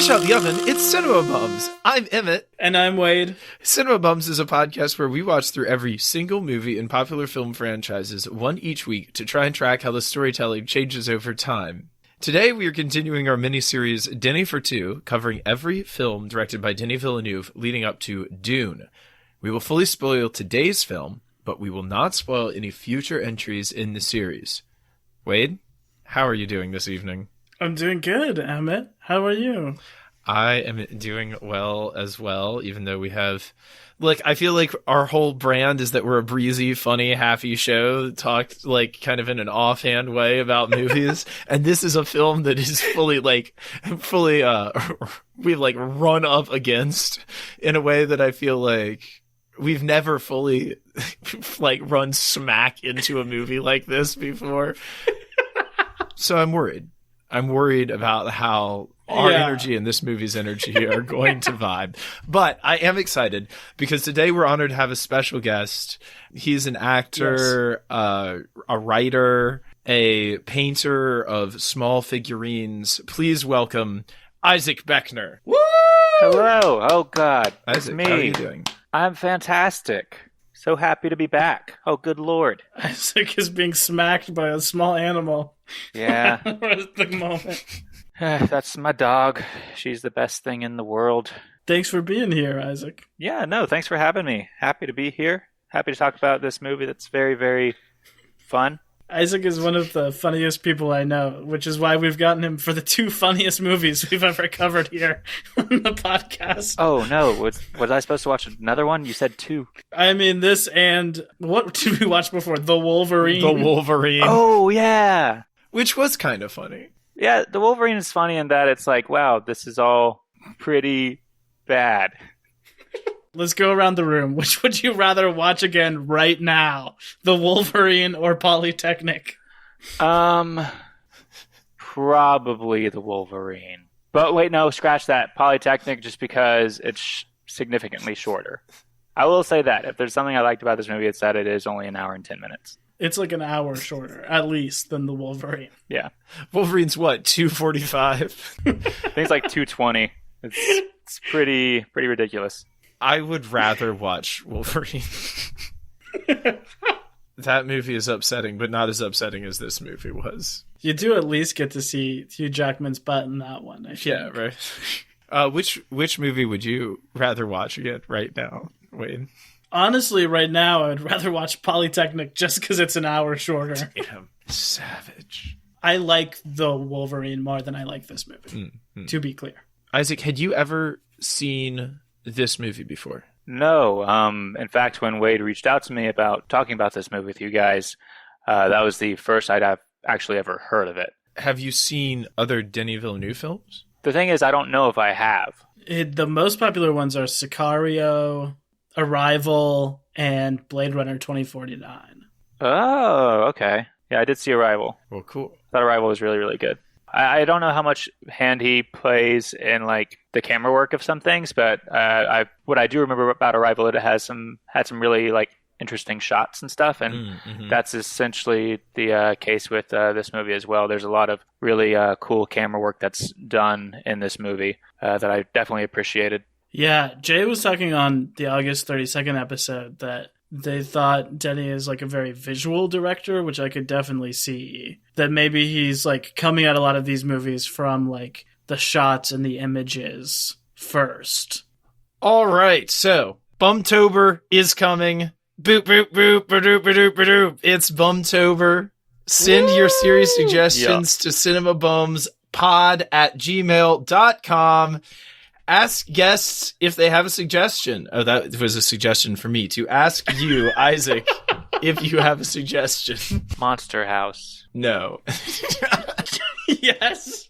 Fresh out the oven, it's Cinema Bums. I'm Emmett. And I'm Wade. Cinema Bums is a podcast where we watch through every single movie in popular film franchises, one each week, to try and track how the storytelling changes over time. Today, we are continuing our miniseries Denny for Two, covering every film directed by Denis Villeneuve leading up to Dune. We will fully spoil today's film, but we will not spoil any future entries in the series. Wade, how are you doing this evening? I'm doing good, Emmett. How are you? I am doing well as well, even though we have... Look, I feel like our whole brand is that we're a breezy, funny, happy show that talked like kind of in an offhand way about movies. And this is a film that is fully we've like run up against in a way that I feel like we've never fully like run smack into a movie like this before. So I'm worried. I'm worried about how our energy and this movie's energy are going to vibe. But I am excited because today we're honored to have a special guest. He's an actor, a writer, a painter of small figurines. Please welcome Isaac Beckner. Woo! Hello. Oh, God. Isaac, me. How are you doing? I'm fantastic. So happy to be back. Oh, good Lord. Isaac is being smacked by a small animal. Yeah. At the moment. That's my dog. She's the best thing in the world. Thanks for being here, Isaac. Yeah, no, thanks for having me. Happy to be here. Happy to talk about this movie that's very, very fun. Isaac is one of the funniest people I know, which is why we've gotten him for the two funniest movies we've ever covered here on the podcast. Oh, no. Was I supposed to watch another one? You said two. I mean, this and... What did we watch before? The Wolverine? The Wolverine. Oh, yeah. Which was kind of funny. Yeah, the Wolverine is funny in that it's like, wow, this is all pretty bad. Let's go around the room. Which would you rather watch again right now? The Wolverine or Polytechnique? Probably the Wolverine. But wait, no, scratch that. Polytechnique just because it's significantly shorter. I will say that. If there's something I liked about this movie, it's that it is only an hour and 10 minutes. It's like an hour shorter, at least, than the Wolverine. Yeah. Wolverine's what, 2:45? I think it's like 2:20. It's pretty ridiculous. I would rather watch Wolverine. That movie is upsetting, but not as upsetting as this movie was. You do at least get to see Hugh Jackman's butt in that one, I think. Yeah, right. Which movie would you rather watch again right now, Wayne? Honestly, right now, I would rather watch Polytechnique just because it's an hour shorter. Damn, savage. I like the Wolverine more than I like this movie, to be clear. Isaac, had you ever seen this movie before? No. In fact, when Wade reached out to me about talking about this movie with you guys, that was the first I'd have actually ever heard of it. Have you seen other Denis Villeneuve films? The thing is, I don't know if I have. The most popular ones are Sicario, Arrival, and Blade Runner 2049. Oh, okay. Yeah, I did see Arrival. Well, cool. That Arrival was really, really good. I don't know how much hand he plays in like the camera work of some things, but what I do remember about Arrival, it had some really like interesting shots and stuff, and that's essentially the case with this movie as well. There's a lot of really cool camera work that's done in this movie that I definitely appreciated. Yeah, Jay was talking on the August 32nd episode that they thought Denny is like a very visual director, which I could definitely see. That maybe he's like coming at a lot of these movies from like the shots and the images first. All right, so Bumtober is coming. Boop, boop, boop, ba-doop, ba-doop, ba-doop. It's Bumtober. Send your series suggestions to cinemabumspod@gmail.com. Ask guests if they have a suggestion. Oh, that was a suggestion for me to ask you, Isaac, if you have a suggestion. Monster House. No. Yes.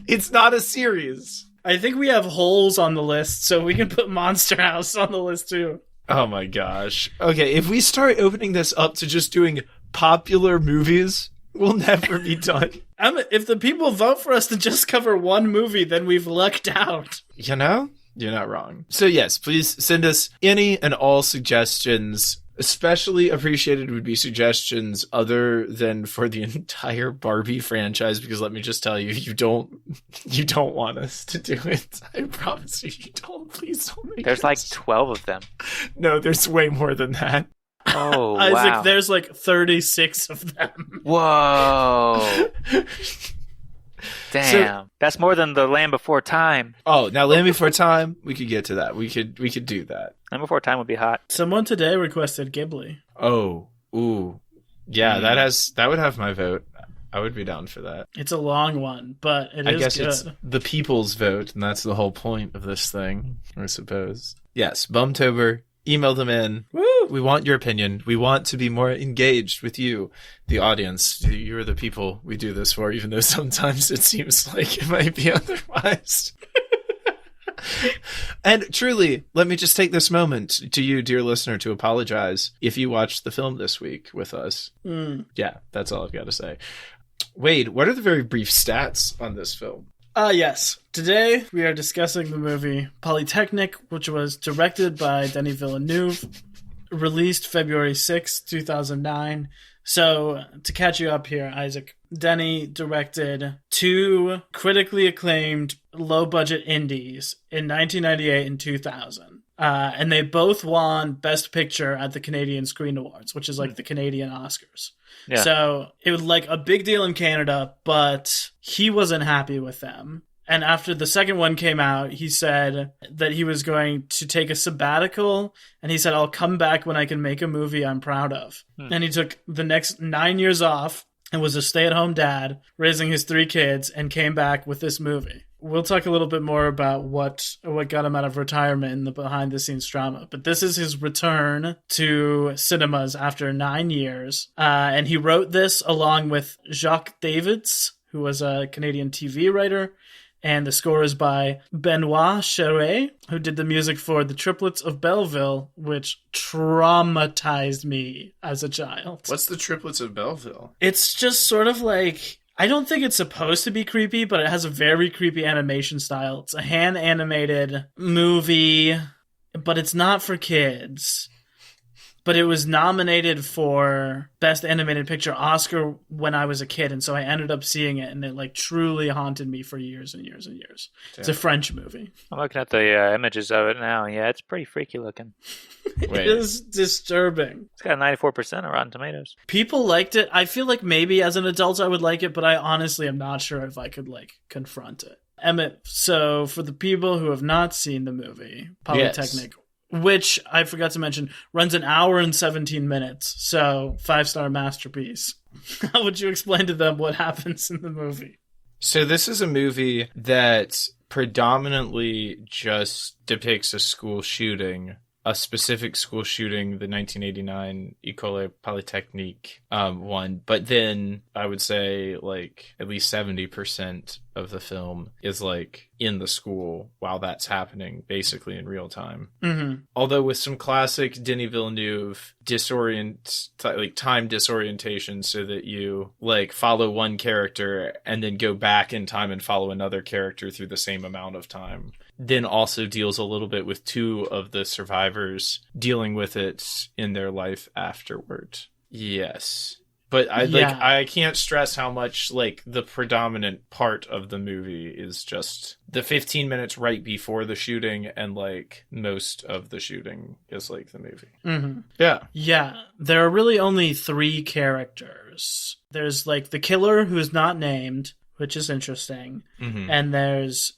It's not a series. I think we have holes on the list, so we can put Monster House on the list too. Oh my gosh. Okay, if we start opening this up to just doing popular movies, we'll never be done. If the people vote for us to just cover one movie, then we've lucked out. You know? You're not wrong. So yes, please send us any and all suggestions. Especially appreciated would be suggestions other than for the entire Barbie franchise, because let me just tell you, you don't want us to do it. I promise you don't. Please don't make There's us. 12 of them. No, there's way more than that. Oh, Isaac, wow. there's 36 of them. Whoa. Damn. That's more than the Land Before Time. Oh, now Land Before Time, we could get to that. We could do that. Land Before Time would be hot. Someone today requested Ghibli. Oh, ooh. Yeah, that would have my vote. I would be down for that. It's a long one, but I guess good. it's the people's vote, and that's the whole point of this thing, I suppose. Yes, Bumtober, email them in. Woo! We want your opinion. We want to be more engaged with you, the audience. You're the people we do this for, even though sometimes it seems like it might be otherwise. And truly, let me just take this moment to you, dear listener, to apologize if you watched the film this week with us. Yeah, that's all I've got to say. Wade, what are the very brief stats on this film? Yes. Today we are discussing the movie Polytechnique, which was directed by Denis Villeneuve, released February 6, 2009. So, to catch you up here, Isaac, Denis directed 2 critically acclaimed low-budget indies in 1998 and 2000. And they both won Best Picture at the Canadian Screen Awards, which is like the Canadian Oscars. Yeah. So it was like a big deal in Canada, but he wasn't happy with them. And after the second one came out, he said that he was going to take a sabbatical, and he said, I'll come back when I can make a movie I'm proud of. And he took the next 9 years off and was a stay-at-home dad, raising his 3 kids, and came back with this movie. We'll talk a little bit more about what got him out of retirement in the behind-the-scenes drama. But this is his return to cinemas after 9 years. And he wrote this along with Jacques Davids, who was a Canadian TV writer. And the score is by Benoit Charret, who did the music for The Triplets of Belleville, which traumatized me as a child. What's The Triplets of Belleville? It's just sort of like... I don't think it's supposed to be creepy, but it has a very creepy animation style. It's a hand-animated movie, but it's not for kids. But it was nominated for Best Animated Picture Oscar when I was a kid, and so I ended up seeing it, and it truly haunted me for years and years and years. Damn. It's a French movie. I'm looking at the images of it now. Yeah, it's pretty freaky looking. It is disturbing. It's got 94% on Rotten Tomatoes. People liked it. I feel like maybe as an adult I would like it, but I honestly am not sure if I could confront it. Emmett, so for the people who have not seen the movie, Polytechnique, which I forgot to mention, runs an hour and 17 minutes. So 5-star masterpiece. How would you explain to them what happens in the movie? So this is a movie that predominantly just depicts a school shooting, a specific school shooting, the 1989 École Polytechnique one. But then I would say at least 70% of the film is in the school while that's happening, basically in real time. Mm-hmm. Although with some classic Denis Villeneuve time disorientation, so that you follow one character and then go back in time and follow another character through the same amount of time. Then also deals a little bit with 2 of the survivors dealing with it in their life afterward. Yes. But I can't stress how much the predominant part of the movie is just the 15 minutes right before the shooting, and most of the shooting is the movie. Mm-hmm. Yeah. There are really only 3 characters. There's the killer, who's not named, which is interesting, and there's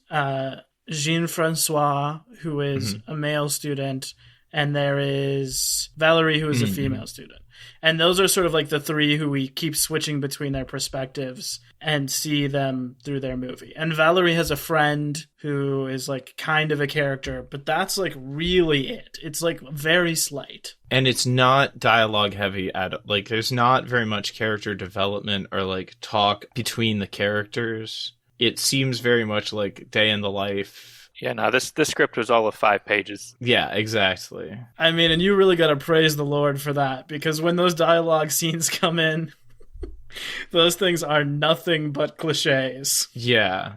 Jean-Francois, who is a male student, and there is Valerie, who is a female student. And those are sort of the 3 who we keep switching between their perspectives and see them through their movie. And Valerie has a friend who is kind of a character, but that's really it. It's very slight. And it's not dialogue heavy there's not very much character development or talk between the characters. It seems very much like day in the life. Yeah, no, this script was all of 5 pages. Yeah, exactly. I mean, and you really got to praise the Lord for that, because when those dialogue scenes come in, those things are nothing but cliches. Yeah.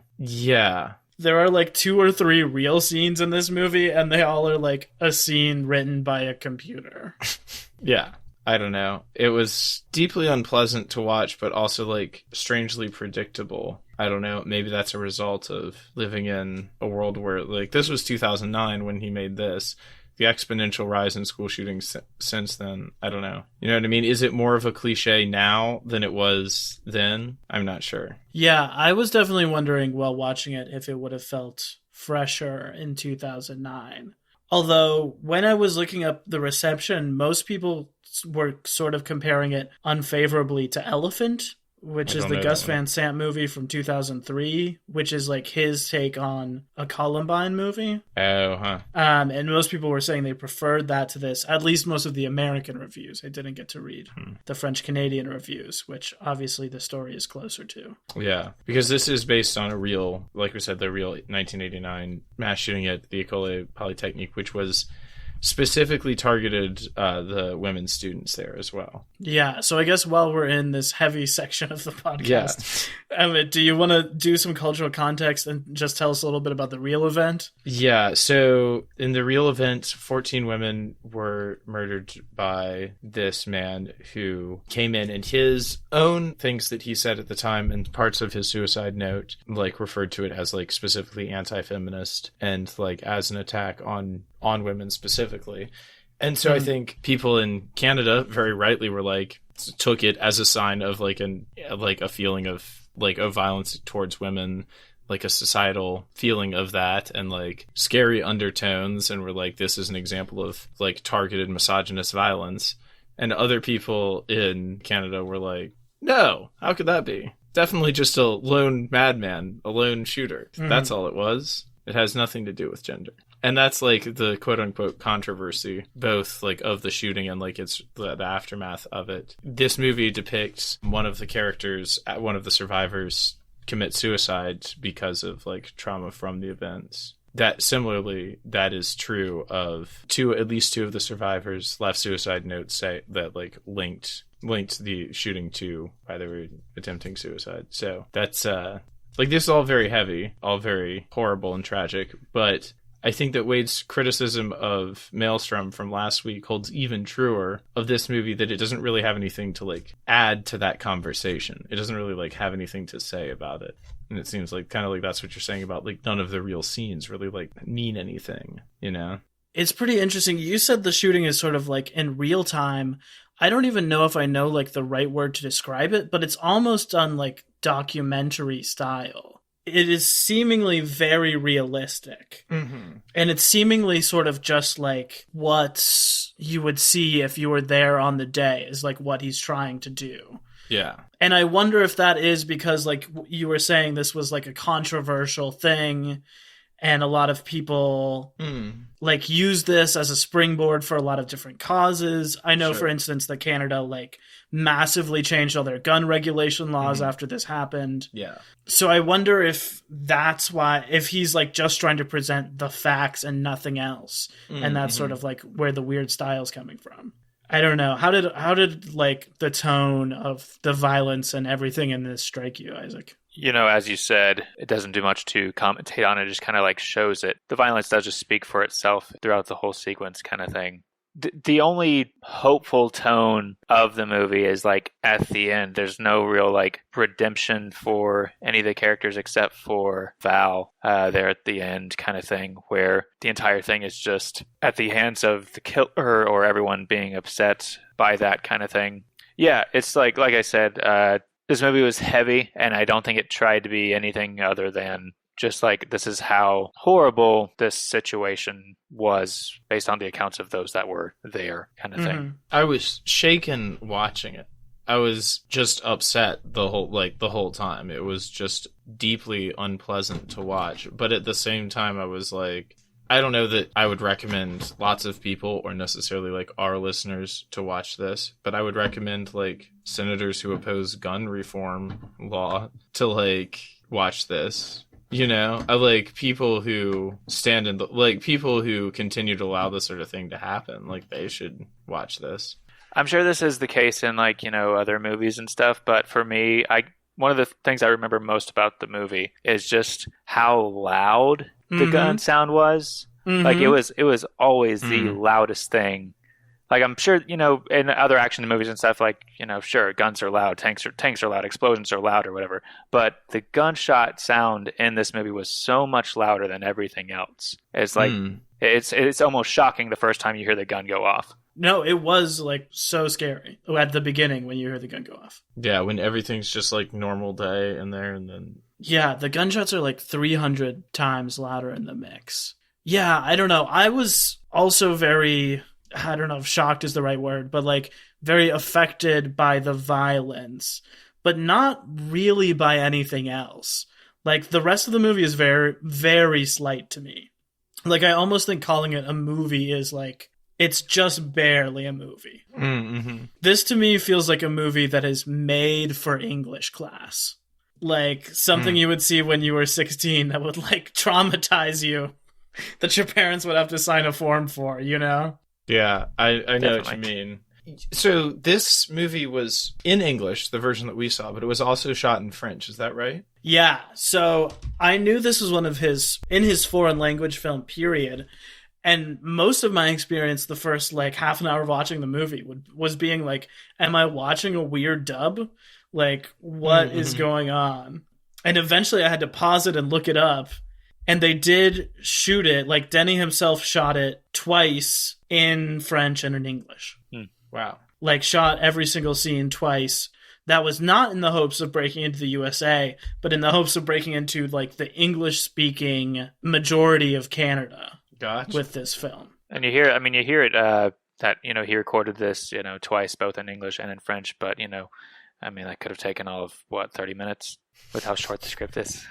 there are like 2 or 3 real scenes in this movie, and they all are like a scene written by a computer. Yeah. I don't know. It was deeply unpleasant to watch, but also like strangely predictable. I don't know. Maybe that's a result of living in a world where, like, this was 2009 when he made this. The exponential rise in school shootings since then, I don't know. You know what I mean? Is it more of a cliche now than it was then? I'm not sure. Yeah, I was definitely wondering while watching it if it would have felt fresher in 2009. Although, when I was looking up the reception, most people were sort of comparing it unfavorably to Elephant, which is the Gus Van Sant movie from 2003, which is like his take on a Columbine movie. Oh, huh. And most people were saying they preferred that to this, at least most of the American reviews. I didn't get to read the French-Canadian reviews, which obviously the story is closer to. Yeah, because this is based on a real, like we said, the real 1989 mass shooting at the École Polytechnique, which was specifically targeted the women students there as well. Yeah, so I guess while we're in this heavy section of the podcast, Emmett, do you want to do some cultural context and just tell us a little bit about the real event? Yeah, so in the real event, 14 women were murdered by this man who came in, and his own things that he said at the time and parts of his suicide note, like, referred to it as, like, specifically anti-feminist and, like, as an attack on women specifically. And so I think people in Canada very rightly were like, took it as a sign of like a feeling of like of violence towards women, like a societal feeling of that, and like scary undertones, and were like, this is an example of like targeted misogynist violence. And other people in Canada were like, no, how could that be? Definitely just a lone madman, a lone shooter. That's all it was. It has nothing to do with gender. And that's like the quote unquote controversy, both like of the shooting and like it's the aftermath of it. This movie depicts one of the characters, one of the survivors, commit suicide because of like trauma from the events. That similarly, that is true of at least two of the survivors left suicide notes say that like linked the shooting to why they were attempting suicide. So that's like, this is all very heavy, all very horrible and tragic, but I think that Wade's criticism of Maelstrom from last week holds even truer of this movie, that it doesn't really have anything to like add to that conversation. It doesn't really like have anything to say about it. And it seems like kind of like that's what you're saying about like none of the real scenes really like mean anything, you know? It's pretty interesting. You said the shooting is sort of like in real time. I don't even know if I know like the right word to describe it, but it's almost done like documentary style. It is seemingly very realistic. And it's seemingly sort of just like what you would see if you were there on the day is like what he's trying to do. Yeah. And I wonder if that is because, like you were saying, this was like a controversial thing, and a lot of people like use this as a springboard for a lot of different causes. I know, for instance, that Canada like massively changed all their gun regulation laws after this happened. Yeah. So I wonder if that's why, if he's like just trying to present the facts and nothing else, and that's sort of like where the weird style's coming from. I don't know. How did like the tone of the violence and everything in this strike you, Isaac? You know, as you said, it doesn't do much to commentate on it. It just kind of like shows it. The violence does just speak for itself throughout the whole sequence kind of thing. The only hopeful tone of the movie is like at the end. There's no real like redemption for any of the characters except for Val there at the end kind of thing, where the entire thing is just at the hands of the killer or everyone being upset by that kind of thing. Yeah, it's like I said, this movie was heavy, and I don't think it tried to be anything other than just like, this is how horrible this situation was based on the accounts of those that were there kind of thing. I was shaken watching it. I was just upset the whole time. It was just deeply unpleasant to watch. But at the same time, I was like, I don't know that I would recommend lots of people or necessarily like our listeners to watch this, but I would recommend like senators who oppose gun reform law to like watch this. You know, I like people who stand in the, like people who continue to allow this sort of thing to happen. Like, they should watch this. I'm sure this is the case in like, you know, other movies and stuff, but for me, one of the things I remember most about the movie is just how loud the gun sound was. Like it was always the loudest thing. Like I'm sure, in other action movies and stuff, like, sure, guns are loud, tanks are loud, explosions are loud or whatever. But the gunshot sound in this movie was so much louder than everything else. It's like it's almost shocking the first time you hear the gun go off. No, it was like so scary at the beginning when you hear the gun go off. Yeah, when everything's just like normal day in there, and then yeah, the gunshots are like 300 times louder in the mix. Yeah, I don't know. I was also very, I don't know if shocked is the right word, but like very affected by the violence, but not really by anything else. Like the rest of the movie is very, very slight to me. Like I almost think calling it a movie is like, it's just barely a movie. Mm-hmm. This to me feels like a movie that is made for English class. Like something you would see when you were 16 that would like traumatize you, that your parents would have to sign a form for, Yeah, I know what you mean. So this movie was in English, the version that we saw, but it was also shot in French. Is that right? Yeah. So I knew this was one of his foreign language film period. And most of my experience, the first like half an hour of watching the movie was being like, am I watching a weird dub? Like, what is going on? And eventually I had to pause it and look it up. And they did shoot it, like Denny himself shot it twice in French and in English. Wow. Like shot every single scene twice. That was not in the hopes of breaking into the USA, but in the hopes of breaking into like the English-speaking majority of Canada. Gotcha. With this film. And you hear it that, he recorded this, twice, both in English and in French, but, that could have taken all of, 30 minutes with how short the script is.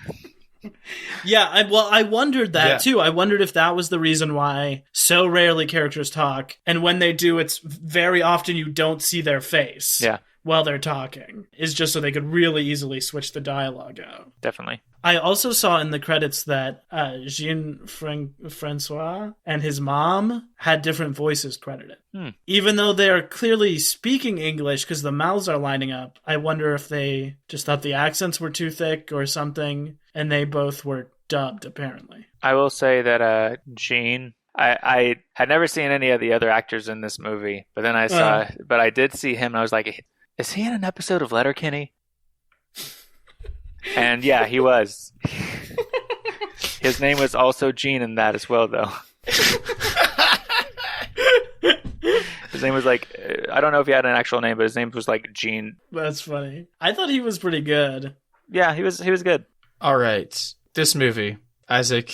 Yeah, I wondered that too. I wondered if that was the reason why so rarely characters talk, and when they do, it's very often you don't see their face. Yeah. While they're talking, is just so they could really easily switch the dialogue out. Definitely. I also saw in the credits that Jean-Francois and his mom had different voices credited. Even though they're clearly speaking English because the mouths are lining up, I wonder if they just thought the accents were too thick or something, and they both were dubbed, apparently. I will say that Jean... I had never seen any of the other actors in this movie, but then but I did see him, and I was like... Is he in an episode of Letterkenny? And yeah, he was. His name was also Gene in that as well, though. His name was like, I don't know if he had an actual name, but his name was like Gene. That's funny. I thought he was pretty good. Yeah, he was good. All right. This movie, Isaac,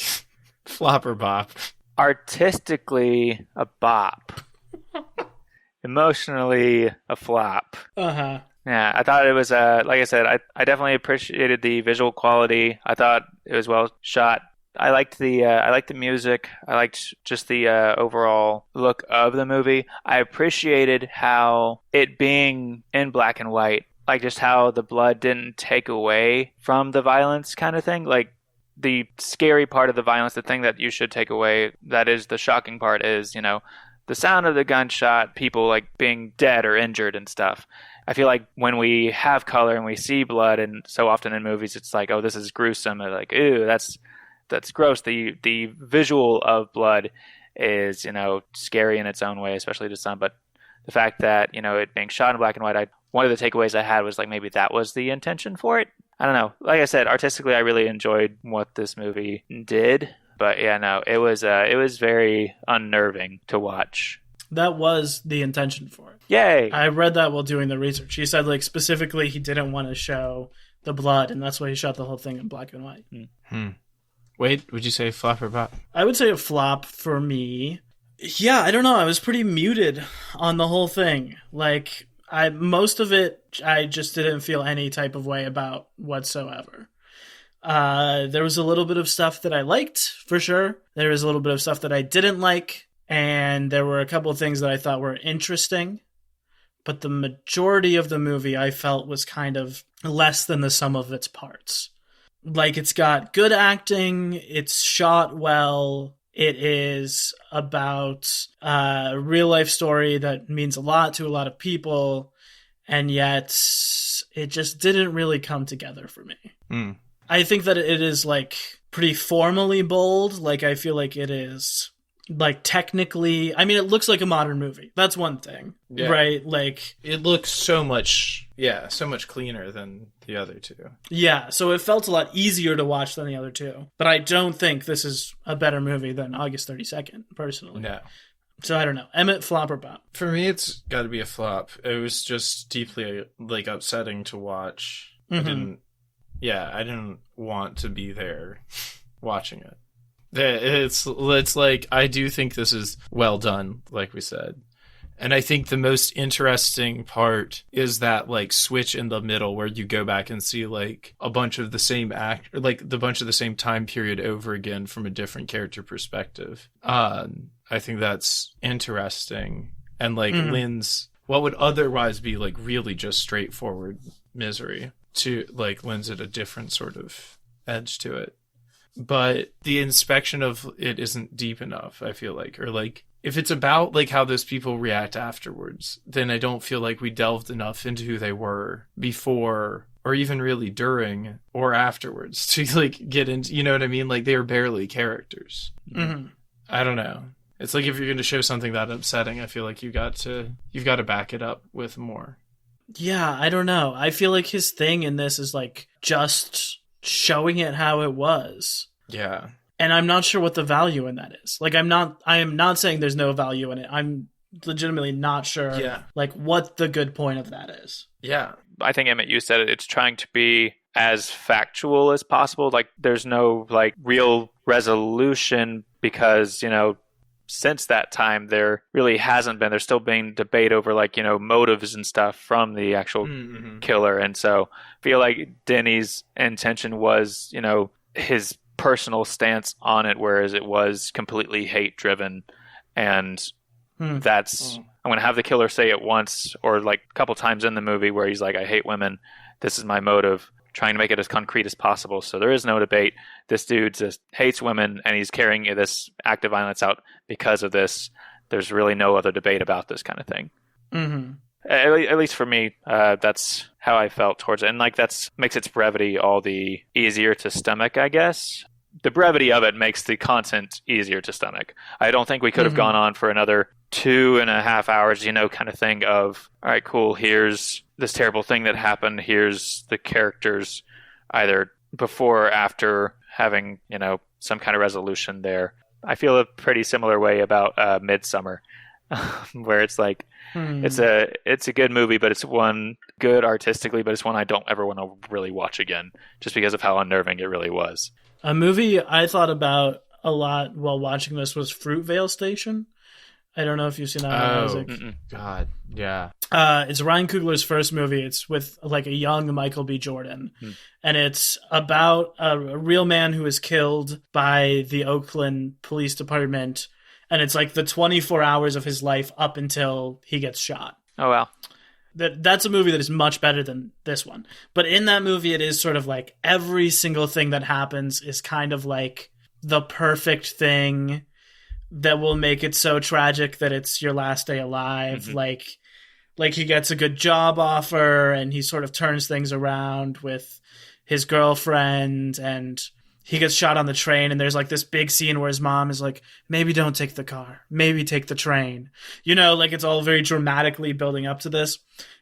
flop or bop? Artistically, a bop. Emotionally, a flop. Uh-huh. Yeah, I thought it was, like I said, I definitely appreciated the visual quality. I thought it was well shot. I liked the music. I liked just the overall look of the movie. I appreciated how it being in black and white, like just how the blood didn't take away from the violence kind of thing. Like the scary part of the violence, the thing that you should take away, that is the shocking part is, the sound of the gunshot, people like being dead or injured and stuff. I feel like when we have color and we see blood, and so often in movies, it's like, oh, this is gruesome. Or like, ew, that's gross. The visual of blood is, scary in its own way, especially to some. But the fact that, it being shot in black and white, one of the takeaways I had was like maybe that was the intention for it. I don't know. Like I said, artistically, I really enjoyed what this movie did. But yeah, no, it was very unnerving to watch. That was the intention for it. Yay! I read that while doing the research. He said, like, specifically he didn't want to show the blood, and that's why he shot the whole thing in black and white. Wait, would you say flop or bop? I would say a flop for me. Yeah, I don't know. I was pretty muted on the whole thing. Like, most of it, I just didn't feel any type of way about whatsoever. There was a little bit of stuff that I liked, for sure. There was a little bit of stuff that I didn't like. And there were a couple of things that I thought were interesting. But the majority of the movie I felt was kind of less than the sum of its parts. Like, it's got good acting. It's shot well. It is about a real life story that means a lot to a lot of people. and yet it just didn't really come together for me. Mm. I think that it is like pretty formally bold. Like I feel like it is like technically, I mean, it looks like a modern movie. That's one thing, right? Like it looks so much cleaner than the other two. Yeah, so it felt a lot easier to watch than the other two. But I don't think this is a better movie than August 32nd, personally. No. So I don't know. Emmett, flop or bop? For me, it's got to be a flop. It was just deeply like upsetting to watch. Mm-hmm. I didn't want to be there watching it. It's like, I do think this is well done, like we said. And I think the most interesting part is that like switch in the middle where you go back and see like a bunch of the same bunch of the same time period over again from a different character perspective. I think that's interesting. And like Lynn's, what would otherwise be like really just straightforward misery to like lends it a different sort of edge to it. But the inspection of it isn't deep enough, I feel like, or like, if it's about like how those people react afterwards, then I don't feel like we delved enough into who they were before or even really during or afterwards to like get into, you know what I mean? Like they are barely characters. Mm-hmm. I don't know. It's like if you're going to show something that upsetting, I feel like you've got to back it up with more. Yeah, I don't know. I feel like his thing in this is like just showing it how it was. Yeah. And I'm not sure what the value in that is. Like, I am not saying there's no value in it. I'm legitimately not sure, like, what the good point of that is. Yeah. I think, Emmett, you said it. It's trying to be as factual as possible. Like, there's no, like, real resolution because, you know, since that time, there really hasn't been. There's still been debate over, like, you know, motives and stuff from the actual killer. And so I feel like Denny's intention was, you know, his personal stance on it, whereas it was completely hate driven. And that's I'm going to have the killer say it once or like a couple times in the movie where he's like, I hate women, this is my motive, trying to make it as concrete as possible. So there is no debate. This dude just hates women and he's carrying this act of violence out because of this. There's really no other debate about this kind of thing. At least for me, that's how I felt towards it. And like that's makes its brevity all the easier to stomach, I guess. The brevity of it makes the content easier to stomach. I don't think we could have gone on for another 2.5 hours, you know, kind of thing of, all right, cool, here's this terrible thing that happened. Here's the characters either before or after having, you know, some kind of resolution there. I feel a pretty similar way about Midsommar, where it's like, it's a good movie, but it's one good artistically, but it's one I don't ever want to really watch again just because of how unnerving it really was. A movie I thought about a lot while watching this was Fruitvale Station. I don't know if you've seen that, Isaac. God, yeah. It's Ryan Coogler's first movie. It's with like a young Michael B. Jordan. And it's about a real man who is killed by the Oakland Police Department. And it's like the 24 hours of his life up until he gets shot. Oh, wow. That's a movie that is much better than this one. But in that movie, it is sort of like every single thing that happens is kind of like the perfect thing that will make it so tragic that it's your last day alive. Like he gets a good job offer and he sort of turns things around with his girlfriend and he gets shot on the train, and there's like this big scene where his mom is like, maybe don't take the car, maybe take the train. You know, like it's all very dramatically building up to this.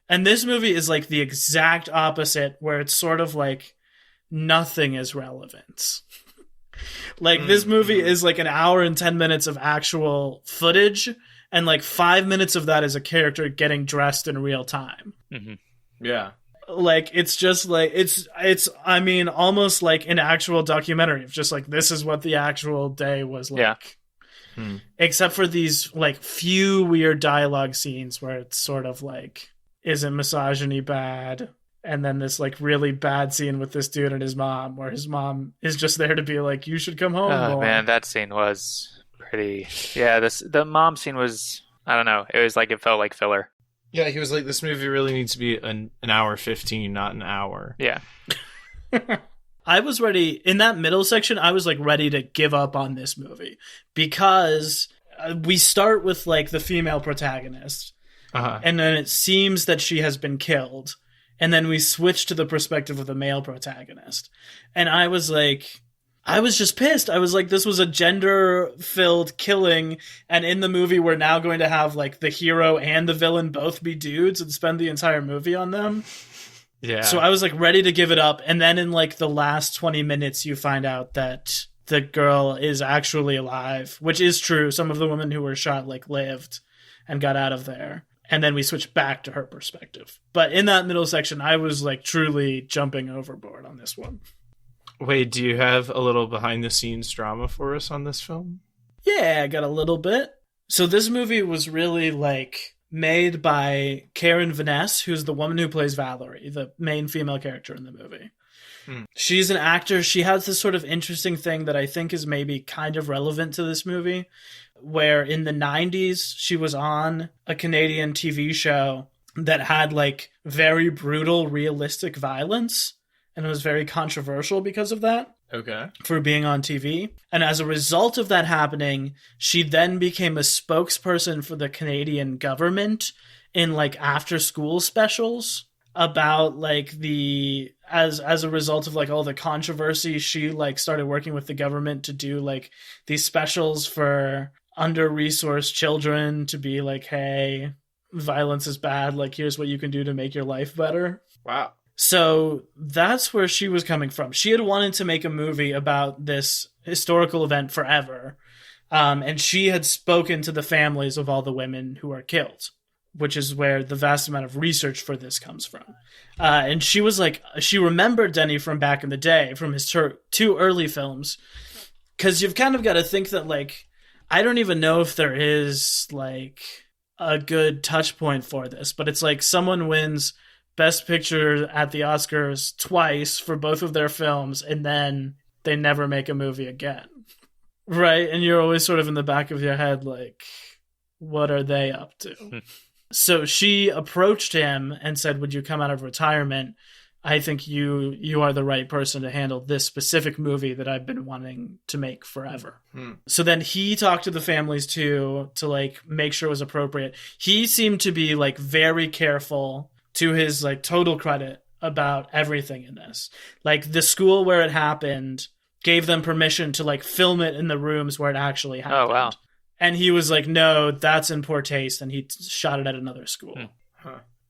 And this movie is like the exact opposite, where it's sort of like nothing is relevant. Like this movie is like an hour and 10 minutes of actual footage, and like 5 minutes of that is a character getting dressed in real time. Yeah. Like it's just like it's I mean almost like an actual documentary of just like this is what the actual day was like. Except for these like few weird dialogue scenes where it's sort of like, isn't misogyny bad? And then this like really bad scene with this dude and his mom, where his mom is just there to be like, you should come home. Oh man, that scene was pretty. Yeah, the mom scene was, I don't know. It was like, it felt like filler. Yeah, he was like, this movie really needs to be an hour 15, not an hour. Yeah. I was ready, in that middle section, I was like ready to give up on this movie. Because we start with like the female protagonist. and then it seems that she has been killed, and then we switch to the perspective of the male protagonist. And I was just pissed. I was like, this was a gender-filled killing, and in the movie we're now going to have like the hero and the villain both be dudes and spend the entire movie on them. Yeah. So I was like ready to give it up, and then in like the last 20 minutes you find out that the girl is actually alive, which is true. Some of the women who were shot like lived and got out of there. And then we switch back to her perspective. But in that middle section, I was like truly jumping overboard on this one. Wait, do you have a little behind the scenes drama for us on this film? Yeah, I got a little bit. So this movie was really like made by Karen Vaness, who's the woman who plays Valerie, the main female character in the movie. She's an actor. She has this sort of interesting thing that I think is maybe kind of relevant to this movie, where in the 90s, she was on a Canadian TV show that had like very brutal, realistic violence. And it was very controversial because of that. Okay. For being on TV. And as a result of that happening, she then became a spokesperson for the Canadian government in like after school specials about like as a result of like all the controversy, she like started working with the government to do like these specials for under-resourced children to be like, hey, violence is bad, like here's what you can do to make your life better. Wow. So that's where she was coming from. She had wanted to make a movie about this historical event forever, and she had spoken to the families of all the women who are killed, which is where the vast amount of research for this comes from. And she was like, she remembered Denny from back in the day, from his two early films, because you've kind of got to think that, like, I don't even know if there is, like, a good touch point for this, but it's like someone wins Best Picture at the Oscars twice for both of their films, and then they never make a movie again. Right? And you're always sort of in the back of your head, like, what are they up to? So she approached him and said, would you come out of retirement? I think you are the right person to handle this specific movie that I've been wanting to make forever. So then he talked to the families too, to like make sure it was appropriate. He seemed to be like very careful, to his like total credit, about everything in this. Like the school where it happened gave them permission to like film it in the rooms where it actually happened. Oh, wow. And he was like, no, that's in poor taste. And he shot it at another school.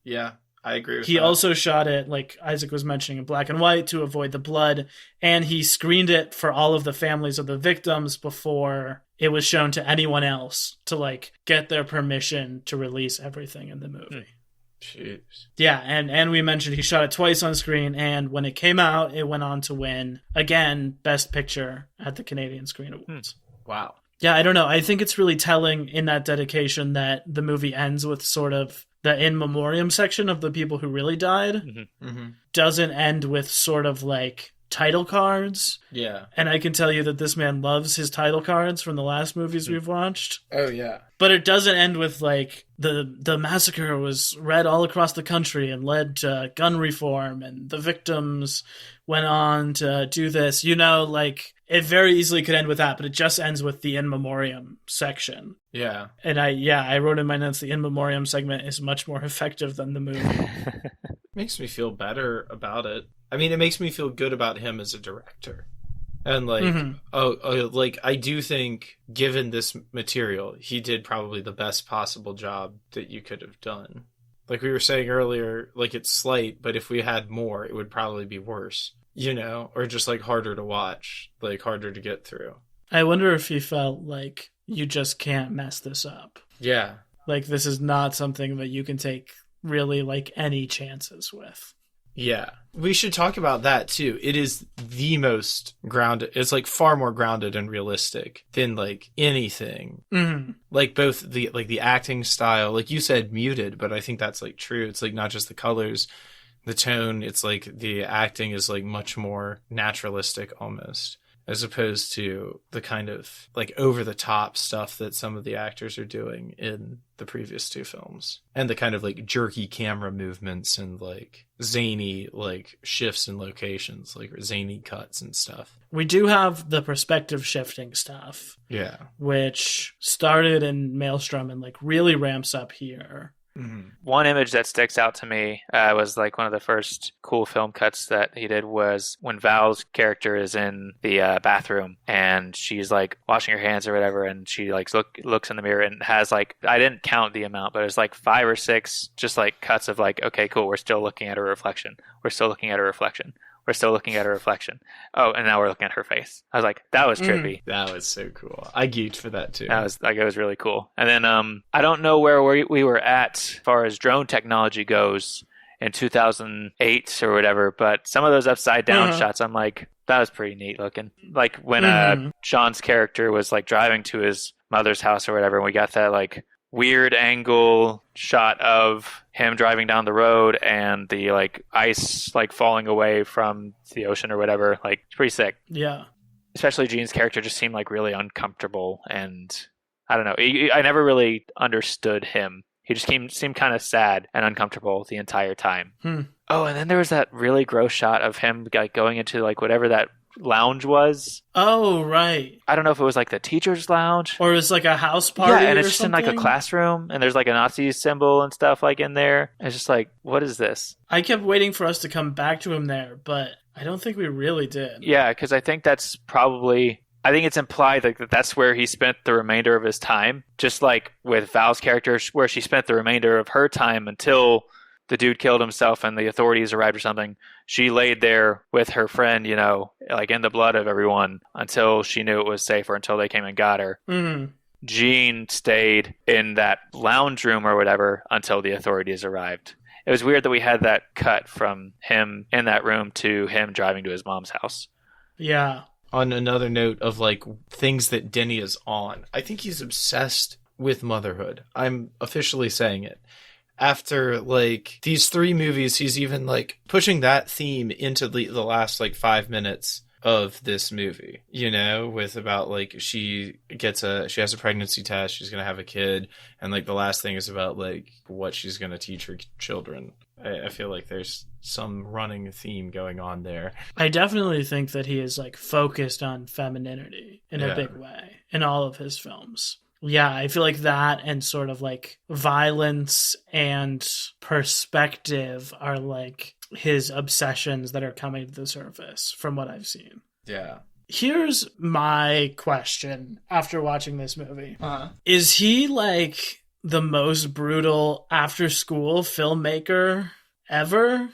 Yeah, I agree with that. He also shot it, like Isaac was mentioning, in black and white to avoid the blood. And he screened it for all of the families of the victims before it was shown to anyone else to like get their permission to release everything in the movie. Jeez. Yeah, and we mentioned he shot it twice on screen, and when it came out, it went on to win, again, Best Picture at the Canadian Screen Awards. Wow. Yeah, I don't know. I think it's really telling in that dedication that the movie ends with sort of the in memoriam section of the people who really died. Doesn't end with sort of like title cards. Yeah. And I can tell you that this man loves his title cards from the last movies we've watched. Oh, yeah. But it doesn't end with like the massacre was read all across the country and led to gun reform, and the victims went on to do this. You know, like it very easily could end with that, but it just ends with the in memoriam section. Yeah. And I wrote in my notes the in memoriam segment is much more effective than the movie. Makes me feel better about it. I mean, it makes me feel good about him as a director. And like, like I do think, given this material, he did probably the best possible job that you could have done. Like we were saying earlier, like it's slight, but if we had more, it would probably be worse, you know, or just like harder to watch, like harder to get through. I wonder if he felt like you just can't mess this up. Yeah. Like this is not something that you can take really like any chances with. Yeah. We should talk about that too. It is the most grounded. It's like far more grounded and realistic than like anything. Like both the acting style, like you said, muted, but I think that's like true. It's like not just the colors, the tone. It's like the acting is like much more naturalistic almost, as opposed to the kind of like over the top stuff that some of the actors are doing in the previous two films, and the kind of like jerky camera movements and like zany like shifts in locations, like zany cuts and stuff. We do have the perspective shifting stuff. Yeah. Which started in Maelstrom and like really ramps up here. One image that sticks out to me was like one of the first cool film cuts that he did was when Val's character is in the bathroom and she's like washing her hands or whatever, and she like looks in the mirror and has like, I didn't count the amount, but it's like 5 or 6 just like cuts of like, okay, cool, we're still looking at her reflection. We're still looking at her reflection. We're still looking at her reflection. Oh, and now we're looking at her face. I was like, that was trippy. That was so cool. I geeked for that too. That was like, it was really cool. And then I don't know where we were at as far as drone technology goes in 2008 or whatever, but some of those upside down shots, I'm like, that was pretty neat looking. Like when Sean's character was like driving to his mother's house or whatever, and we got that like weird angle shot of him driving down the road and the like ice like falling away from the ocean or whatever. Like, it's pretty sick. Yeah. Especially Gene's character just seemed like really uncomfortable, and I don't know. I never really understood him. He just seemed kind of sad and uncomfortable the entire time. Oh, and then there was that really gross shot of him like going into like whatever that lounge was. Oh, right. I don't know if it was like the teacher's lounge or it was like a house party. Yeah, and it's or just something? in like a classroom, and there's like a Nazi symbol and stuff like in there. It's just like, what is this? I kept waiting for us to come back to him there, but I don't think we really did. Yeah, because I think that's probably, I think it's implied that that's where he spent the remainder of his time, just like with Val's character, where she spent the remainder of her time until the dude killed himself and the authorities arrived or something. She laid there with her friend, you know, like in the blood of everyone until she knew it was safe, or until they came and got her. Gene stayed in that lounge room or whatever until the authorities arrived. It was weird that we had that cut from him in that room to him driving to his mom's house. Yeah. On another note of like things that Denny is on, I think he's obsessed with motherhood. I'm officially saying it. After like these 3 movies, he's even like pushing that theme into the last like 5 minutes of this movie, you know, with about like she has a pregnancy test, she's gonna have a kid, and like the last thing is about like what she's gonna teach her children. I feel like there's some running theme going on there. I definitely think that he is like focused on femininity in a big way in all of his films. Yeah, I feel like that and sort of like violence and perspective are like his obsessions that are coming to the surface from what I've seen. Yeah. Here's my question after watching this movie. Is he like the most brutal after school filmmaker ever?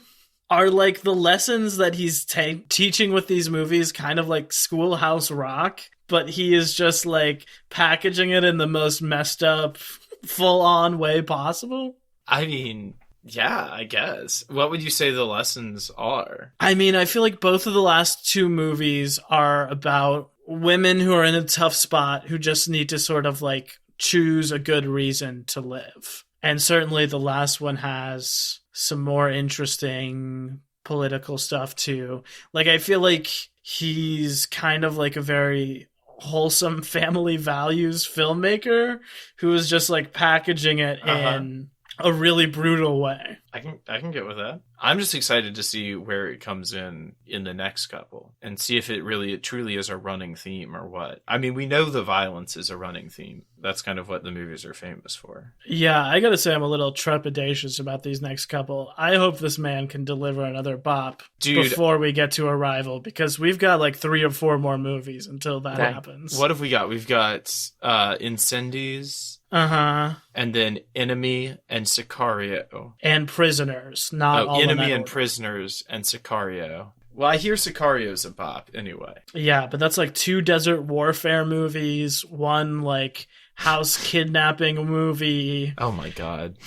Are like the lessons that he's teaching with these movies kind of like Schoolhouse Rock, but he is just like packaging it in the most messed up, full on way possible? I mean, yeah, I guess. What would you say the lessons are? I mean, I feel like both of the last 2 movies are about women who are in a tough spot who just need to sort of like choose a good reason to live. And certainly the last one has some more interesting political stuff too. Like, I feel like he's kind of like a very wholesome family values filmmaker who is just like packaging it in a really brutal way. I can get with that. I'm just excited to see where it comes in the next couple and see if it truly is a running theme or what. I mean, we know the violence is a running theme. That's kind of what the movies are famous for. Yeah, I gotta say I'm a little trepidatious about these next couple. I hope this man can deliver another bop before we get to Arrival, because we've got like 3 or 4 more movies until that happens. What have we got? We've got Incendies. And then Enemy and Sicario. And Prisoners, not all Enemy and Prisoners and Sicario. Well, I hear Sicario's a bop anyway. Yeah, but that's like 2 desert warfare movies, 1 like house kidnapping movie. Oh my god.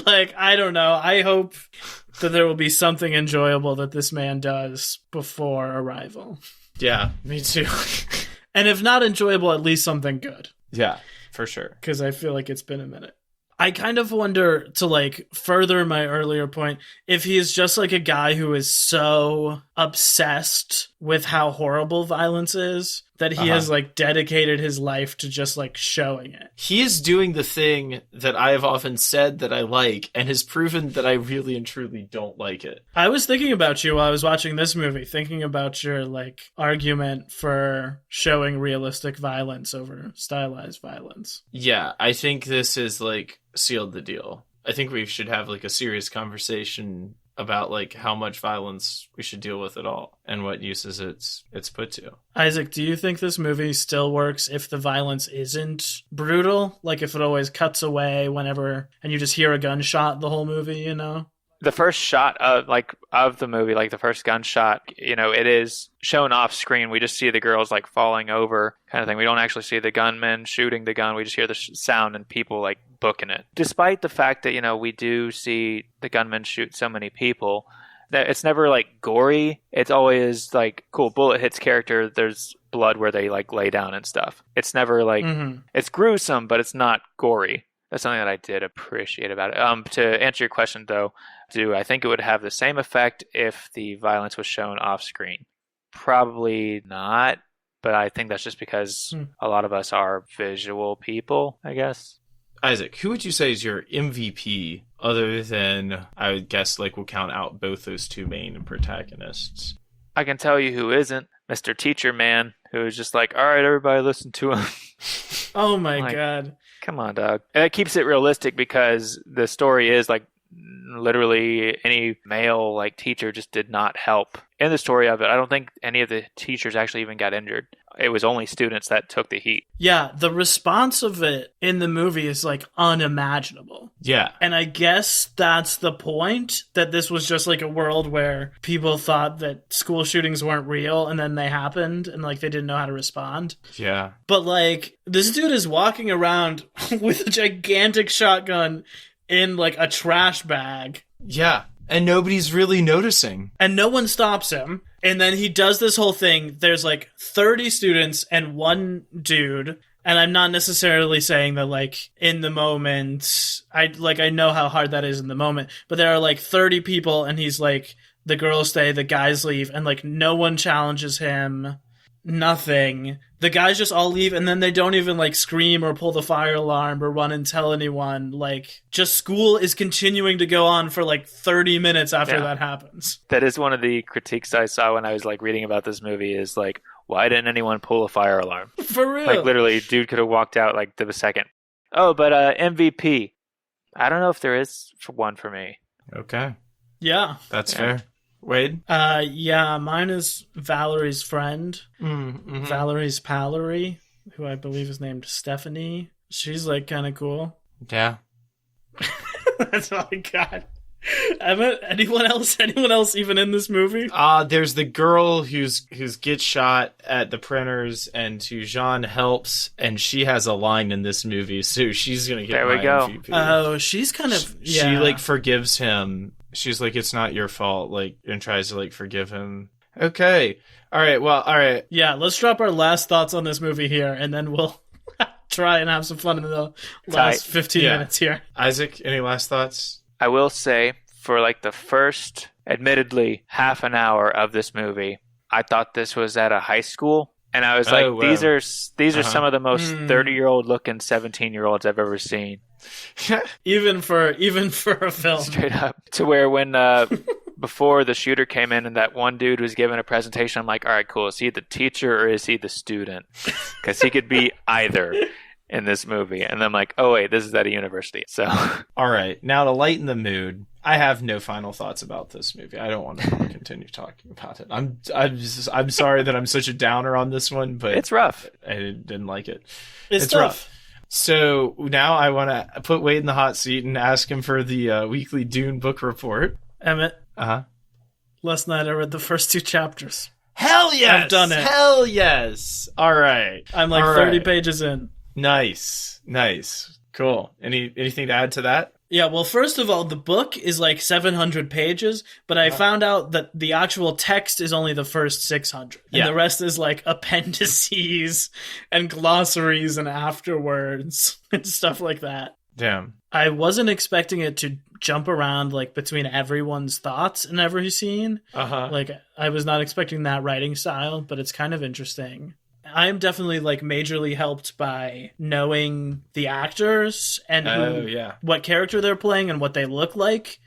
Like, I don't know. I hope that there will be something enjoyable that this man does before Arrival. Yeah, me too. And if not enjoyable, at least something good. Yeah, for sure. Because I feel like it's been a minute. I kind of wonder, to like further my earlier point, if he is just like a guy who is so obsessed with how horrible violence is that he has like dedicated his life to just like showing it. He is doing the thing that I have often said that I like and has proven that I really and truly don't like it. I was thinking about you while I was watching this movie, thinking about your like argument for showing realistic violence over stylized violence. Yeah, I think this is like sealed the deal. I think we should have like a serious conversation about like how much violence we should deal with at all and what uses it's put to. Isaac, do you think this movie still works if the violence isn't brutal? Like if it always cuts away whenever, and you just hear a gunshot the whole movie, you know? The first shot of the movie, like the first gunshot, it is shown off screen. We just see the girls like falling over, kind of thing. We don't actually see the gunman shooting the gun. We just hear the sound and people like booking it. Despite the fact that we do see the gunman shoot so many people, that it's never like gory. It's always like cool. Bullet hits character. There's blood where they like lay down and stuff. It's never like It's gruesome, but it's not gory. That's something that I did appreciate about it. To answer your question, though, do I think it would have the same effect if the violence was shown off screen? Probably not, but I think that's just because a lot of us are visual people, I guess. Isaac, who would you say is your MVP other than, I would guess, like we'll count out both those two main protagonists? I can tell you who isn't. Mr. Teacher Man, who is just like, all right, everybody listen to him. Oh my God. Come on, dog. And it keeps it realistic because the story is like literally any male like teacher just did not help. In the story of it, I don't think any of the teachers actually even got injured. It was only students that took the heat. Yeah, the response of it in the movie is like unimaginable. Yeah. And I guess that's the point, that this was just like a world where people thought that school shootings weren't real and then they happened and like they didn't know how to respond. Yeah. But like this dude is walking around with a gigantic shotgun in like a trash bag. Yeah. And nobody's really noticing. And no one stops him. And then he does this whole thing. There's like 30 students and one dude. And I'm not necessarily saying that like in the moment, I know how hard that is in the moment, but there are like 30 people and he's like, the girls stay, the guys leave, and like no one challenges him. Nothing. The guys just all leave, and then they don't even like scream or pull the fire alarm or run and tell anyone. Like, just school is continuing to go on for like 30 minutes after that happens. That is one of the critiques I saw when I was like reading about this movie is like, why didn't anyone pull a fire alarm? For real. Like literally, dude could have walked out like the second. Oh, but MVP. I don't know if there is one for me. Okay. Yeah. That's fair. Wade? Yeah, mine is Valerie's friend. Mm-hmm. Valerie's Pallery, who I believe is named Stephanie. She's like kind of cool. Yeah. That's all I got. Anyone else even in this movie? There's the girl who's gets shot at the printers and who Jean helps, and she has a line in this movie, so she's gonna get there we go. MVP. Oh, she's kind of She like forgives him. She's like, it's not your fault, like, and tries to like forgive him. Okay. All right. Yeah, let's drop our last thoughts on this movie here, and then we'll try and have some fun in the last 15 minutes here. Isaac, any last thoughts? I will say, for like the first, admittedly, half an hour of this movie, I thought this was at a high school. And I was like, these are some of the most 30-year-old looking 17-year-olds I've ever seen. even for a film. Straight up. To where when before the shooter came in and that one dude was giving a presentation, I'm like, all right, cool. Is he the teacher or is he the student? Because he could be either in this movie. And I'm like, oh wait, this is at a university. So all right. Now to lighten the mood, I have no final thoughts about this movie. I don't want to continue talking about it. I'm sorry that I'm such a downer on this one, but it's rough. I didn't like it. It's tough. Rough. So now I want to put Wade in the hot seat and ask him for the weekly Dune book report. Emmett. Uh-huh. Last night I read the first 2 chapters. Hell yes! I've done it. Hell yes! All right. I'm like 30 pages in. Nice. Cool. Anything to add to that? Yeah, well, first of all, the book is like 700 pages, but I found out that the actual text is only the first 600. And the rest is like appendices and glossaries and afterwords and stuff like that. Damn. I wasn't expecting it to jump around like between everyone's thoughts in every scene. Uh-huh. Like, I was not expecting that writing style, but it's kind of interesting. I am definitely like majorly helped by knowing the actors and what character they're playing and what they look like.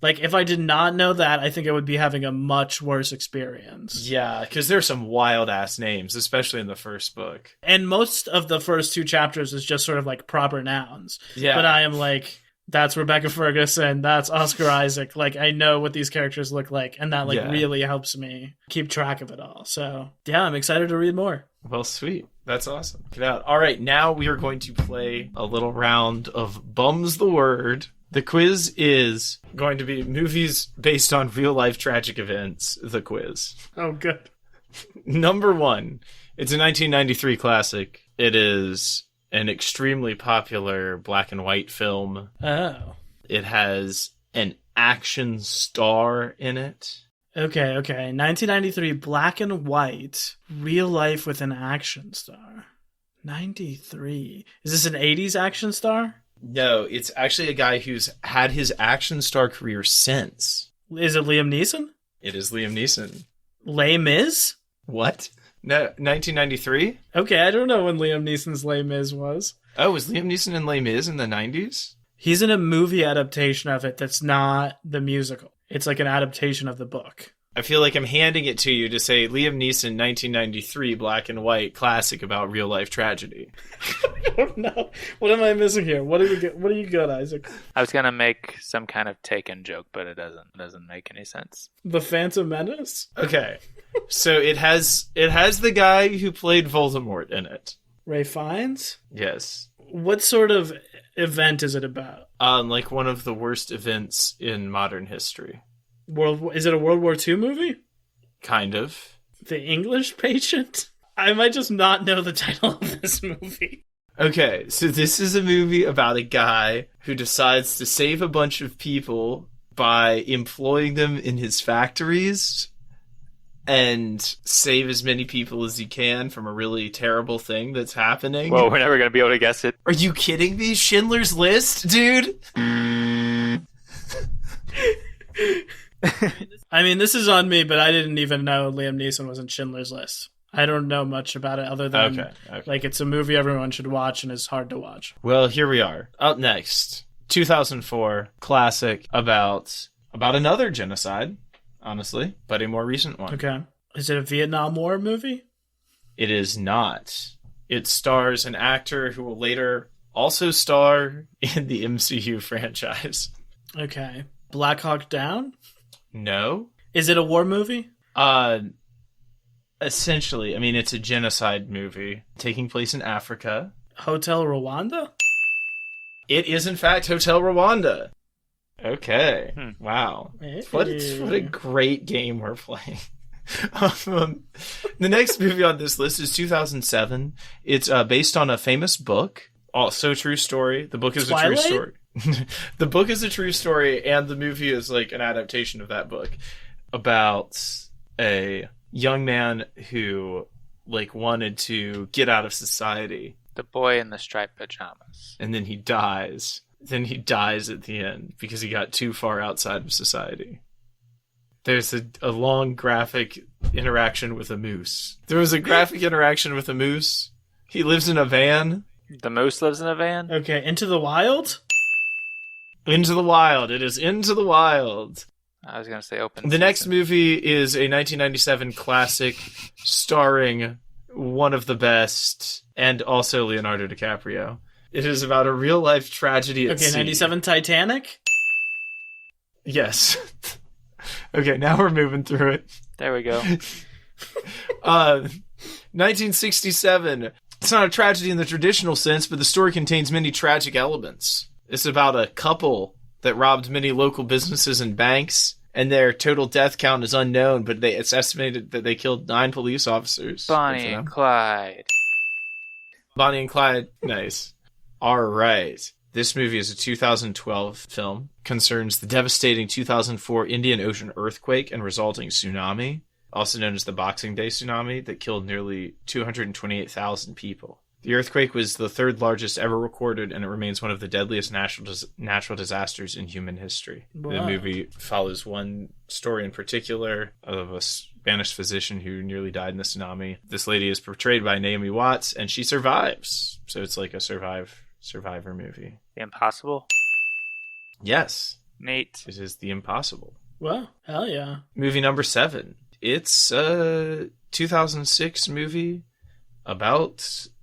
Like, if I did not know that, I think I would be having a much worse experience. Yeah, because there's some wild-ass names, especially in the first book. And most of the first 2 chapters is just sort of like proper nouns. Yeah. But I am like, that's Rebecca Ferguson, that's Oscar Isaac. Like, I know what these characters look like, and that really helps me keep track of it all. So, yeah, I'm excited to read more. Well, sweet. That's awesome. Get out. All right, now we are going to play a little round of Bums the Word. The quiz is going to be movies based on real-life tragic events, the quiz. Oh, good. Number 1. It's a 1993 classic. It is an extremely popular black and white film. Oh. It has an action star in it. Okay. 1993, black and white, real life with an action star. 93. Is this an 80s action star? No, it's actually a guy who's had his action star career since. Is it Liam Neeson? It is Liam Neeson. Les Mis? What? No, 1993? Okay, I don't know when Liam Neeson's Les Mis was. Oh, was Liam Neeson in Les Mis in the 90s? He's in a movie adaptation of it that's not the musical. It's like an adaptation of the book. I feel like I'm handing it to you to say Liam Neeson, 1993, black and white, classic about real-life tragedy. I don't know. What am I missing here? What do you got, Isaac? I was gonna make some kind of Taken joke, but it doesn't make any sense. The Phantom Menace? Okay. So it has the guy who played Voldemort in it. Ralph Fiennes? Yes. What sort of event is it about? Like one of the worst events in modern history. Is it a World War II movie? Kind of. The English Patient? I might just not know the title of this movie. Okay, so this is a movie about a guy who decides to save a bunch of people by employing them in his factories and save as many people as he can from a really terrible thing that's happening. Well, we're never going to be able to guess it. Are you kidding me? Schindler's List, dude? I mean, this is on me, but I didn't even know Liam Neeson was in Schindler's List. I don't know much about it other than, like, it's a movie everyone should watch and is hard to watch. Well, here we are. Up next, 2004 classic about another genocide, honestly, but a more recent one. Okay. Is it a Vietnam War movie? It is not. It stars an actor who will later also star in the MCU franchise. Okay. Black Hawk Down? No. Is it a war movie? Essentially. I mean, it's a genocide movie taking place in Africa. Hotel Rwanda? It is, in fact, Hotel Rwanda. Okay. Wow. Hey. What a great game we're playing. The next movie on this list is 2007. It's based on a famous book. Also true story. The book is Twilight? a true story. The book is a true story, and the movie is like an adaptation of that book about a young man who like wanted to get out of society. The boy in the striped pajamas. And then he dies. Then he dies at the end because he got too far outside of society. There's a long graphic interaction with a moose. There was a graphic interaction with a moose. He lives in a van. The moose lives in a van? Okay, Into the Wild? Into the Wild. It is Into the Wild. I was going to say Open The Season. next movie is a 1997 classic starring one of the best and also Leonardo DiCaprio. It is about a real-life tragedy at sea. Okay, 97 Titanic? Yes. Okay, now we're moving through it. There we go. 1967. It's not a tragedy in the traditional sense, but the story contains many tragic elements. It's about a couple that robbed many local businesses and banks, and their total death count is unknown, but it's estimated that they killed 9 police officers. Bonnie and Clyde. Bonnie and Clyde. Nice. All right. This movie is a 2012 film. Concerns the devastating 2004 Indian Ocean earthquake and resulting tsunami, also known as the Boxing Day tsunami, that killed nearly 228,000 people. The earthquake was the third largest ever recorded, and it remains one of the deadliest natural disasters in human history. Wow. The movie follows one story in particular of a Spanish physician who nearly died in the tsunami. This lady is portrayed by Naomi Watts, and she survives. So it's like a survivor movie. The Impossible? Yes. Neat. It is The Impossible. Well, hell yeah. Movie number 7. It's a 2006 movie about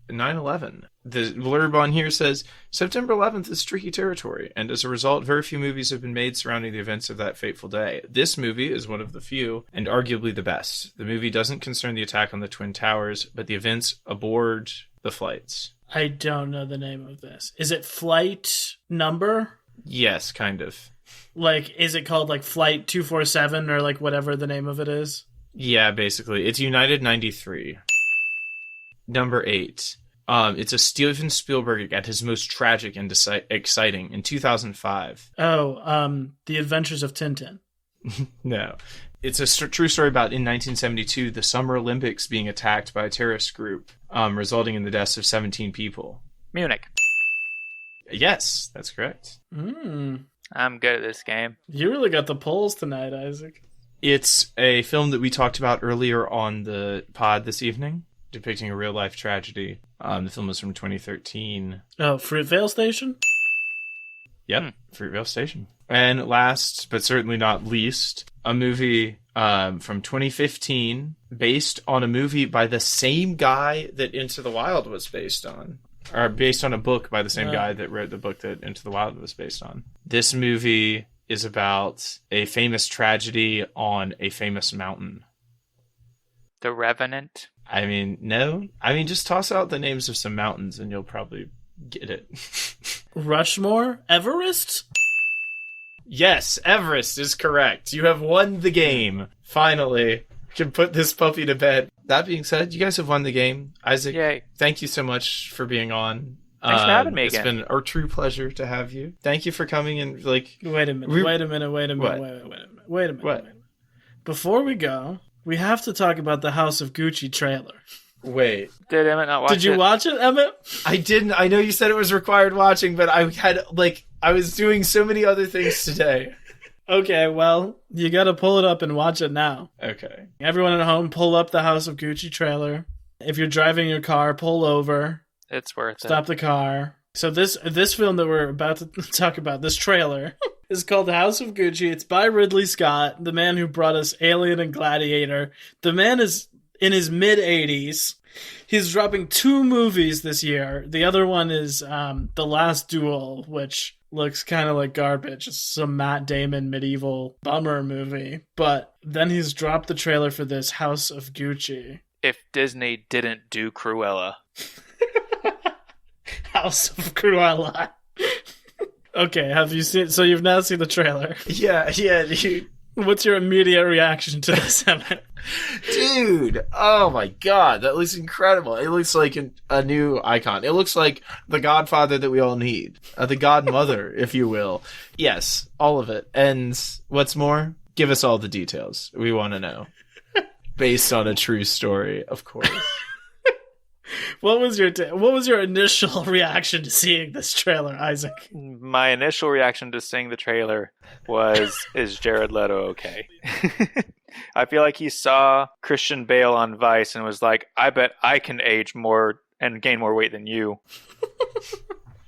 9/11. The blurb on here says, September 11th is tricky territory, and as a result, very few movies have been made surrounding the events of that fateful day. This movie is one of the few, and arguably the best. The movie doesn't concern the attack on the Twin Towers, but the events aboard the flights. I don't know the name of this. Is it Flight Number? Yes, kind of. Like, is it called, like, Flight 247 or, like, whatever the name of it is? Yeah, basically. It's United 93. Number 8. It's a Steven Spielberg at his most tragic and exciting in 2005. Oh, The Adventures of Tintin. No. It's a true story about, in 1972, the Summer Olympics being attacked by a terrorist group, resulting in the deaths of 17 people. Munich. Yes, that's correct. I'm good at this game. You really got the polls tonight, Isaac. It's a film that we talked about earlier on the pod this evening, depicting a real-life tragedy. The film was from 2013. Oh, Fruitvale Station? Yep, Fruitvale Station. And last, but certainly not least, a movie from 2015 based on a movie by the same guy that Into the Wild was based on. Or based on a book by the same guy that wrote the book that Into the Wild was based on. This movie is about a famous tragedy on a famous mountain. The Revenant? I mean, no. I mean, just toss out the names of some mountains and you'll probably get it. Rushmore? Everest? Yes, Everest is correct. You have won the game. Finally, can put this puppy to bed. That being said, you guys have won the game. Isaac, Yay. Thank you so much for being on. Thanks for having me again. It's been a true pleasure to have you. Thank you for coming and Wait a minute. Wait a minute. What? Before we go, we have to talk about the House of Gucci trailer. Wait. Did Emmett not watch it? Did you watch it, Emmett? I didn't. I know you said it was required watching, but I was doing so many other things today. Okay, well, you gotta pull it up and watch it now. Okay. Everyone at home, pull up the House of Gucci trailer. If you're driving your car, pull over. It's worth Stop the car. So this film that we're about to talk about, this trailer, is called House of Gucci. It's by Ridley Scott, the man who brought us Alien and Gladiator. The man is in his mid-80s. He's dropping 2 movies this year. The other one is The Last Duel, which looks kind of like garbage. It's some Matt Damon medieval bummer movie. But then he's dropped the trailer for this House of Gucci. If Disney didn't do Cruella. House of Cruella. Okay, have you seen? So you've now seen the trailer. Yeah. What's your immediate reaction to this, Emmett? Dude, oh my god, that looks incredible. It looks like a new icon. It looks like the godfather that we all need. The godmother, if you will. Yes, all of it. And what's more, give us all the details. We want to know. Based on a true story, of course. What was your initial reaction to seeing this trailer, Isaac? My initial reaction to seeing the trailer was, is Jared Leto okay? I feel like he saw Christian Bale on Vice and was like, I bet I can age more and gain more weight than you.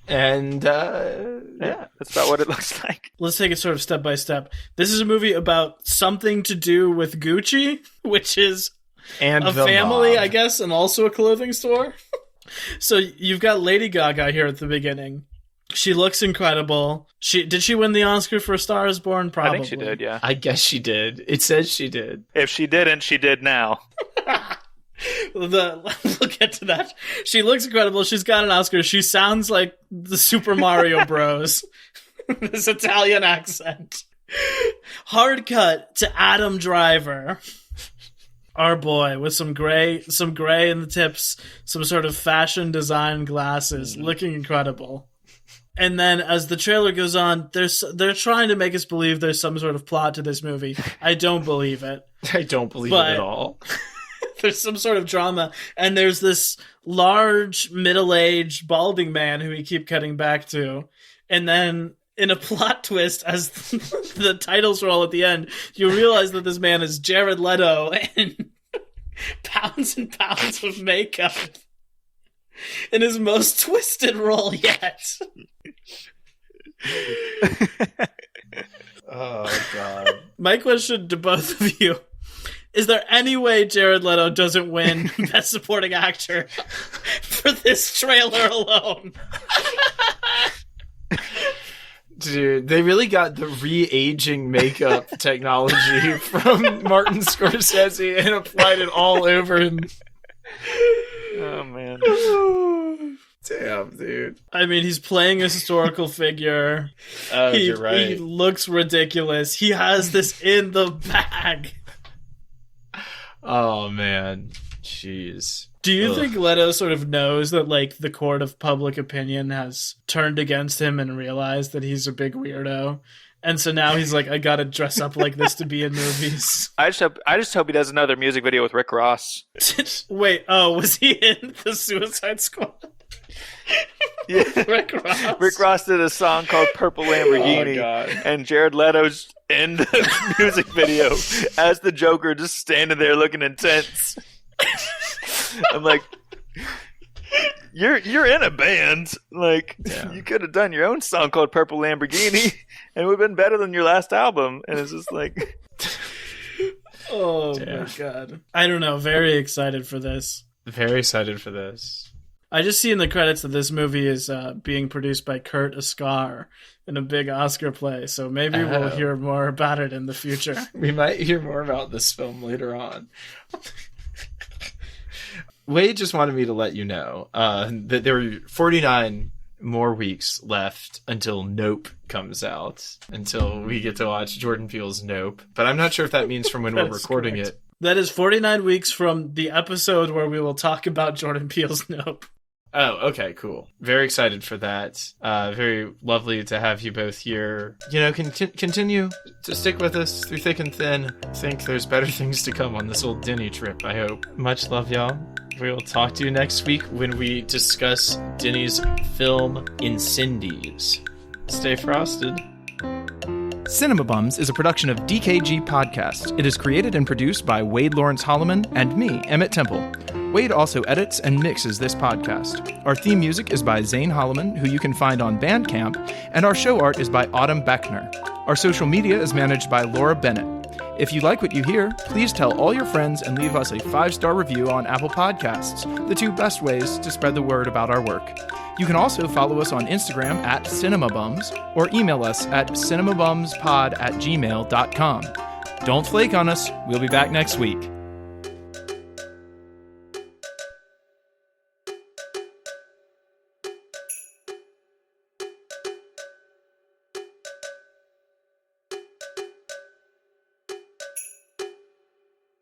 And, yeah, that's about what it looks like. Let's take it sort of step by step. This is a movie about something to do with Gucci, which is and a family, mob. I guess, and also a clothing store. So you've got Lady Gaga here at the beginning. She looks incredible. Did she win the Oscar for A Star Is Born? Probably. I think she did, yeah. I guess she did. It says she did. If she didn't, she did now. We'll get to that. She looks incredible. She's got an Oscar. She sounds like the Super Mario Bros. This Italian accent. Hard cut to Adam Driver. Our boy with some gray in the tips, some sort of fashion design glasses, looking incredible. And then as the trailer goes on, they're trying to make us believe there's some sort of plot to this movie. I don't believe it. I don't believe it at all. There's some sort of drama, and there's this large, middle-aged, balding man who we keep cutting back to. And then in a plot twist, as the titles roll at the end, you realize that this man is Jared Leto in pounds and pounds of makeup in his most twisted role yet. Oh, God. My question to both of you: is there any way Jared Leto doesn't win Best Supporting Actor for this trailer alone. Dude, they really got the re-aging makeup technology from Martin Scorsese and applied it all over him. Oh, man. Damn, dude. I mean, he's playing a historical figure. Oh, you're right. He looks ridiculous. He has this in the bag. Oh, man. Jeez. Do you think Leto sort of knows that, like, the court of public opinion has turned against him and realized that he's a big weirdo? And so now he's like, I gotta dress up like this to be in movies. I just hope he does another music video with Rick Ross. Wait, was he in the Suicide Squad? Yeah. Rick Ross did a song called Purple Lamborghini, and Jared Leto's in the music video as the Joker, just standing there looking intense. I'm like, you're in a band. Like, you could have done your own song called Purple Lamborghini, and it would have been better than your last album. And it's just like, oh my god, I don't know. Very excited for this. Very excited for this. I just see in the credits that this movie is being produced by Kurt Ascar in a big Oscar play, so maybe we'll hear more about it in the future. We might hear more about this film later on. Wade just wanted me to let you know that there were 49 more weeks left until Nope comes out, until we get to watch Jordan Peele's Nope. But I'm not sure if that means from when we're recording it. That is 49 weeks from the episode where we will talk about Jordan Peele's Nope. Oh, okay, cool. Very excited for that. Very lovely to have you both here. You know, continue to stick with us through thick and thin. I think there's better things to come on this old Denny trip, I hope. Much love, y'all. We will talk to you next week when we discuss Denny's film Incendies. Stay frosted. Cinema Bums is a production of DKG Podcast. It is created and produced by Wade Lawrence Holloman and me, Emmett Temple. Wade also edits and mixes this podcast. Our theme music is by Zane Holloman, who you can find on Bandcamp, and our show art is by Autumn Beckner. Our social media is managed by Laura Bennett. If you like what you hear, please tell all your friends and leave us a 5-star review on Apple Podcasts, the 2 best ways to spread the word about our work. You can also follow us on Instagram at CinemaBums or email us at cinemabumspod@gmail.com. Don't flake on us. We'll be back next week.